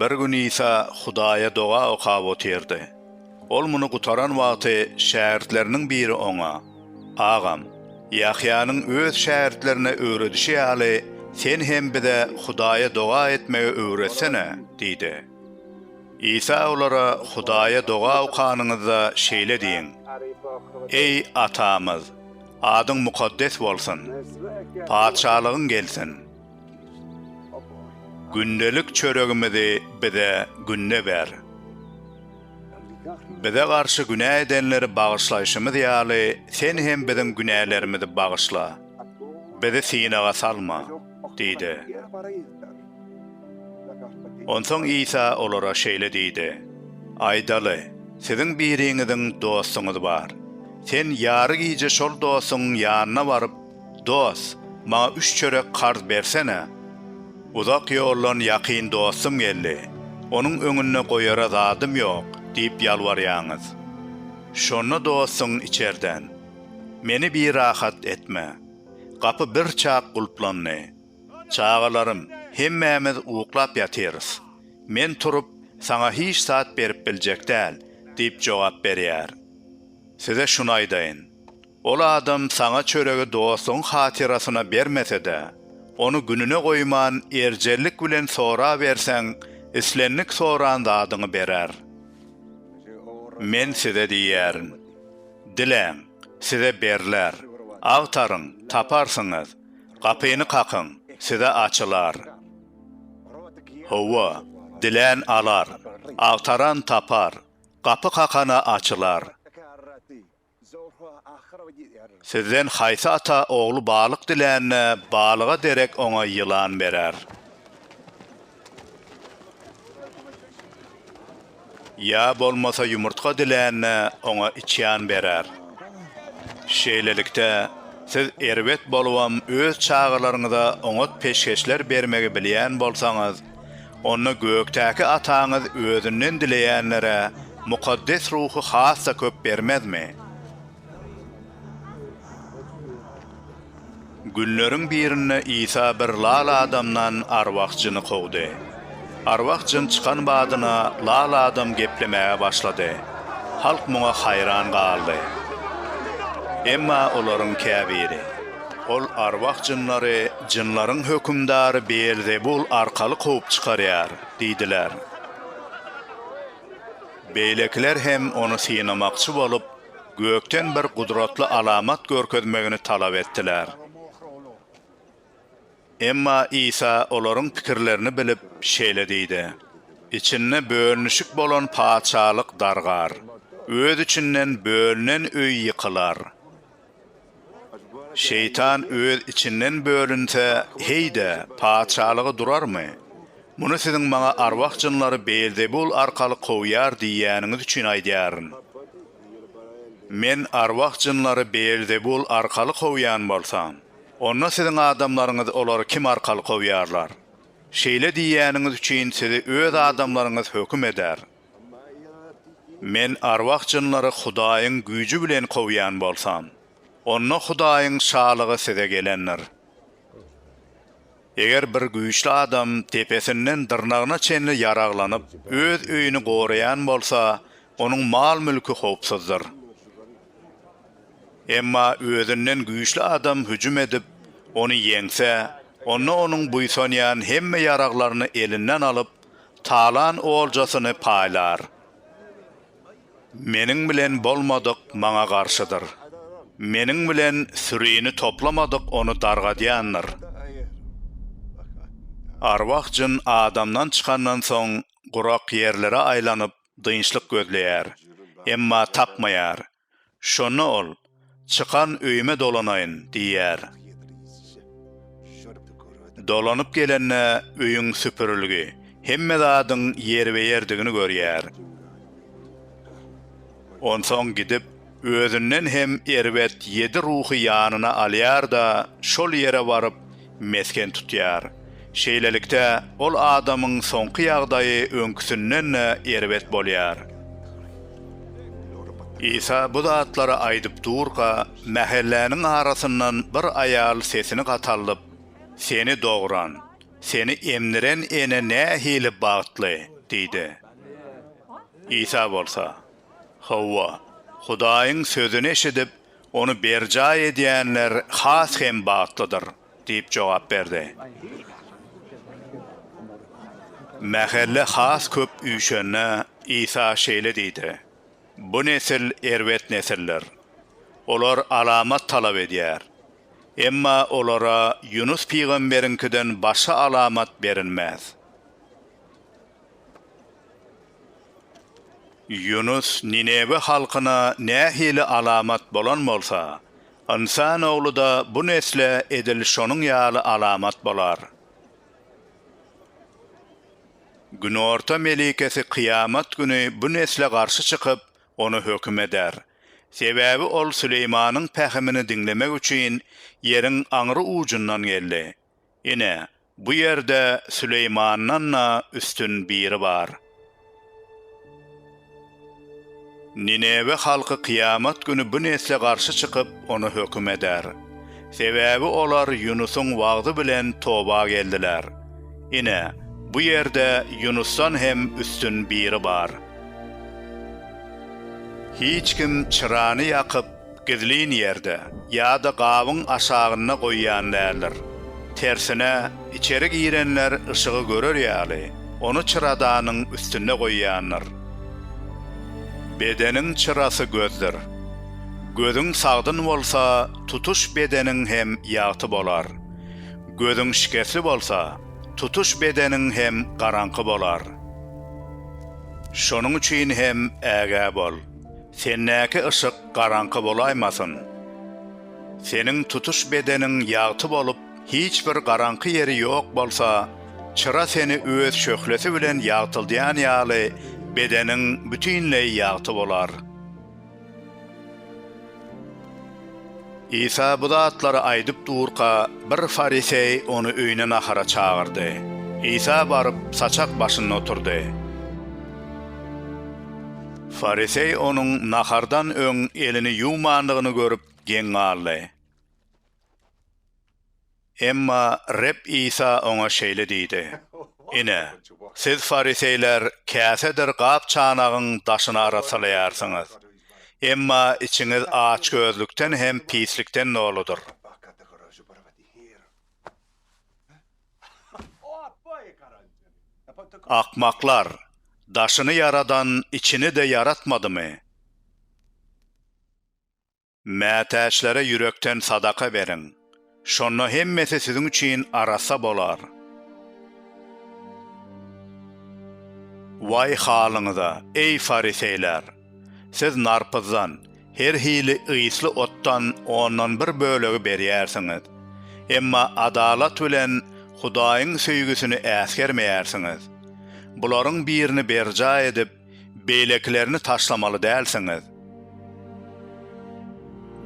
Bir gün İsa Hudaya doğa okap oterdi. Ol munu gutaran wagty şähertleriniň biri oňa: "Agam, Yahyanyň öz şähertlerine öwredişi ýaly sen hem bize Hudaya doğa etmegi öwretsene" diýdi. İsa olara Hudaya doğa okanyňyzda şeýle diýin: "Ey atamyz, adyň mukaddes bolsun. Paçalygyň gelsin. Gündelik çöregimizi bize günne ber. Bize garşy günä edenleri bagyşlaýşymyz ýaly sen hem biziň günälerimizi bagyşla. Bizi sinaga salma" diýdi. Onsoň İsa olara şeýle diýdi: "Aýdaly, siziň biriňiziň dostuňyz bar. Sen ýary giýje şol dostuň ýanyna baryp, "Dost, maňa 3 çörek qarz bersene. Uzak ýollan ýakyn dostum geldi. Onuň öňüne goýara zadym ýok" diýip ýalwarýaňyz. Şonu dostun içerden: "Meni bir rahat etme. Kapı bir çaq gulplanny. Çağalarym, hemmämiz uklap ýatyrys. Men turup sana hiç saat berip biljek däl" diýip jogap berýär. Size şunu aýdaýyn. Ol adam sana çöregi dostuň hatyrasyna bermese-de, onu gününe goýman erjellik bilen sora bersen, islenlik soran zadyny berer. Men size diýärin: Diläň, size berler. Agtaryň, taparsyňyz. Kapyny kakyň, size açylar. Howa, dilän alar. Agtaran tapar. Kapy kakana açylar. Sizden haýsy ata oglu balyk dilänne balyga derek oňa ýylan berer. Ya bolmasa yumurtka dilänne oňa içýän berer. Şeýlelikde siz erbet bolwam öz çağalaryňyza oňa peşkeşler bermegi bilýän bolsaňyz, onu göktäki ataňyz özünden dileýänlere mukaddes ruhy hassa köp bermezmi? Günleriň birinde İsa bir lala adamdan arwahjyny kowdy. Arwahjyn çykan badyna lala adam geplemäge başlady. Halk muňa hayran galdy. Emma olaryň käbiri, ol arwahjynlary jynlaryň hökümdary Beelzebul arkaly kowyp çykarýar diýdiler. Beýlekler hem onu synamakçy bolup, gökten bir gudratly alamat görkezmegini talap etdiler. Emma İsa olaryň pikirlerini bilip şeýle diýdi: "İçinde bölünüşik bolan paçalyk dargar. Öz içinden bölünen öý ýykylar. Şeytan öz içinden bölünse, heýde, paçalygy durarmy? Muny siziň maňa arwah jynlary Beelzebul arkaly kowýar diýýäniňiz üçin aýdýaryn. Men arwah jynlary Beelzebul arkaly kowýan bolsam, onda siziň adamlaryňyz olary kim arkaly kowýarlar? Şeýle diýýäniňiz üçin sizi öz adamlaryňyz höküm eder. Men arwah jynlary Hudaýyň güýji bilen kowýan bolsam, onda Hudaýyň şalygy size gelenler. Eger bir güýçli adam tepesinden dyrnagyna çenli yaraglanyp, öz öýüni goraýan bolsa, onuň mal mülki howpsuzdyr. Emma özünden güýçli adam hüjüm edip, onu ýeňse, onu onuň buýsanýan hemme yaraglaryny elinden alyp, talan oljasyny paýlar. Meniň bilen bolmadyk maňa garşydyr. Meniň bilen sürüni toplamadyk onu dargadýandyr." Arwah jyn adamdan çykandan soň gurak ýerlere aýlanyp dynçlyk gözleýär, emma tapmaýar. Şonu ol, "Çykan öýüme dolanaýyn" diýär. Dolanyp gelenne öýüň süpürilgi, hemme zadyň ýeri ýerdigini görýär. Onsoň gidip özünden hem erbet 7 ruhy ýanyna alýar da şol ýere baryp mesken tutýar. Şeýlelikde ol adamyň soňky ýagdaýy öňküsünden erbet bolýar. İsa bu zatlary aýdyp durga, mähelleniň arasyndan bir aýal sesini gatallyp: "Seni dogran, seni emniren ene nä hili bagtly?" diýdi. İsa bolsa, Hawwa, Hudaýyň sözüni eşidip, onu berja edýänler has hem bagtlydyr, diýip jogap berdi. Mähelle has köp üýşenne İsa şeýle diýdi. Bu nesil erwet nesiller. Olar alamat talap edýär. Emma olara Yunus peýgamberinkiden başga alamat berilmez. Yunus Nineve halkyna nähili alamat bolan bolsa, insan oglu da bu nesle edil şonuň ýaly alamat bolar. Günorta melikesi kıyamet günü bu nesle karşı çıkıp onu hüküm eder. Sebebi ol Süleymanyň pähimini dinlemek üçin yerin aňry ucundan geldi. Ine bu yerde Süleymandan üstün biri var. Nineve halkı kıyamet günü bu nesle karşı çıkıp onu hüküm eder. Sebebi olar Yunusun wagdy bilen toba geldiler. Ine bu yerde Yunus'tan hem üstün biri var. Hiç kim çırağını yakıp gizliğin yerde ya da gavyň aşağına koyyan derler. Tersine içeri girenler ışığı görür ýaly, onu çıradağının üstüne koyyanlar. Bedenin çırası gözdür. Gözün sağdın bolsa tutuş bedenin hem ýagty bolar. Gözün şikesi bolsa tutuş bedenin hem garankı bolar. Şonuň üçin hem äge bol. Sennäki ışık garankı bolaýmasyn. Senin tutuş bedenin ýagty bolup hiç bir garankı yeri ýok bolsa, çıra seni öz şöhlesi bilen ýagtylýan ýaly bedenin bütünleý ýagty bolar. İsa bu zatlary aýdyp durka bir farisey onu öýüne nahara çağırdy. İsa barıp saçak başyna oturdy. Farisey onun nahardan öň elini ýumandygyny görüp geň aldy. Emma Reb İsa ona şeýle diýdi. Ine, siz fariseyler käsedir gap çanagyň daşyna arasalaýarsyňyz. Emma içiniz aç gözlükten hem pislikten noludur. Akmaklar, daşını yaradan içini de yaratmadı mı? Mätäşlere yürekten sadaka verin. Şonu hemmesi sizin için arasa bolar. Vay halıňyza, ey fariseyler! Siz narpızdan, her hili ıysly ottan ondan bir bölegi berýärsiňiz. Emma adalat bilen Hudaýyň söýgüsini äsgermeýärsiňiz. Bularyň birini berja edip, beýleklerini taşlamaly dälsiňiz.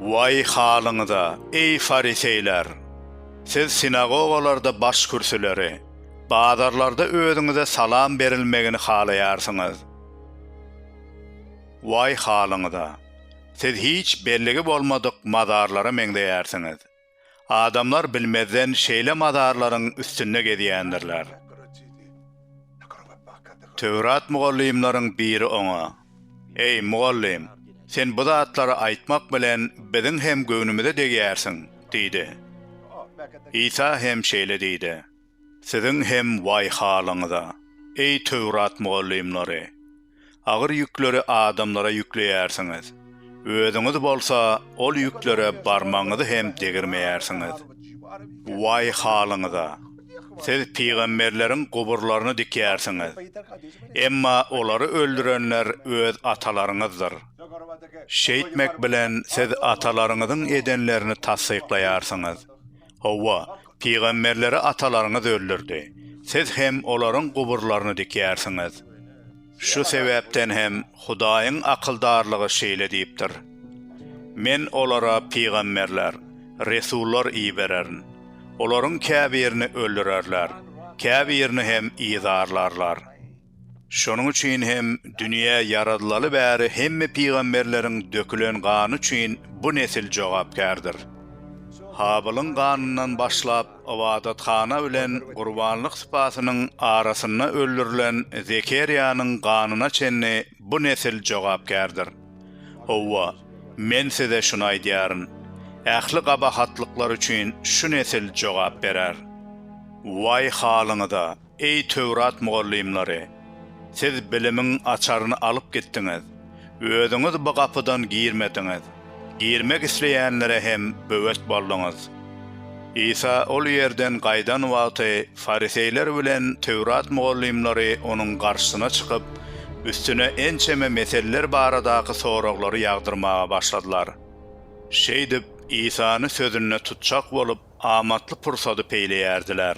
Vay halyňyza, ey fariseyler! Siz sinagogalarda baş kürsüleri, bazarlarda özüňize salam berilmegini halaýarsyňyz. Vay halyňyza! Siz hiç belligi bolmadyk mazarlara meňdeýärsiňiz. Adamlar bilmezden şeýle mazarlaryň üstünde gedýändirler. Tövrat mugallimlaryň biri oňa: "Ey mugallim, sen bu zatlary aýtmak bilen biziň hem göwnümize degýärsiň" diýdi. İsa hem şeýle diýdi: "Siziň hem vay halyňyza, ey Tövrat mugallimlary! Agyr ýükleri adamlara ýükleýärsiňiz. Özüňiz bolsa ol ýüklere barmaňyzy hem degirmeýärsiňiz. Vay halyňyza! Siz peýgamberleriň guburlaryny dikýärsiňiz. Emma olary öldürenler öz atalaryňyzdyr. Şeýtmek bilen siz atalaryňyzyň edenlerini tassyklaýarsyňyz. Hawwa, peýgamberleri atalaryňyz öldürdi. Siz hem olaryň guburlaryny dikýärsiňiz. Şu sebäpden hem Hudaýyň akyldarlygy şeýle diýipdir: Men olara peýgamberler, resullar iýbererin. Olaryň käbirini öldürerler, käbirini hem iýdarlarlar. Şonuň üçin hem dünýä yaradylaly bäri hemme peýgamberleriň dökülen gany üçin bu nesil jogapkärdir. Habil'ın kanundan başlap Obadathana bilen Gurbanlyk sypatynyň arasyna öldürilen Zekeriýanyň kanuna çenni bu nesil jogapkärdir. Owa, men size şunu aýdýaryn. Ähli gabahatlyklar üçin şu nesil jogap berer. Vay halyňyza, ey Tövrat mugallimlary! Siz bilimiň açaryny alyp gitdiňiz. Özüňiz bu gapydan girmediňiz. Girmek isleýänlere hem böwet boldyňyz. İsa ol ýerden gaýdan wagty fariseýler bilen Tövrat mugallimlary onuň garşysyna çykyp, üstüne ençeme meseleler baradaky soraglary ýagdyrmaga başladylar. Şeýdip İsa'ny sözüne tutjak bolup amatly pursaty peýleýärdiler.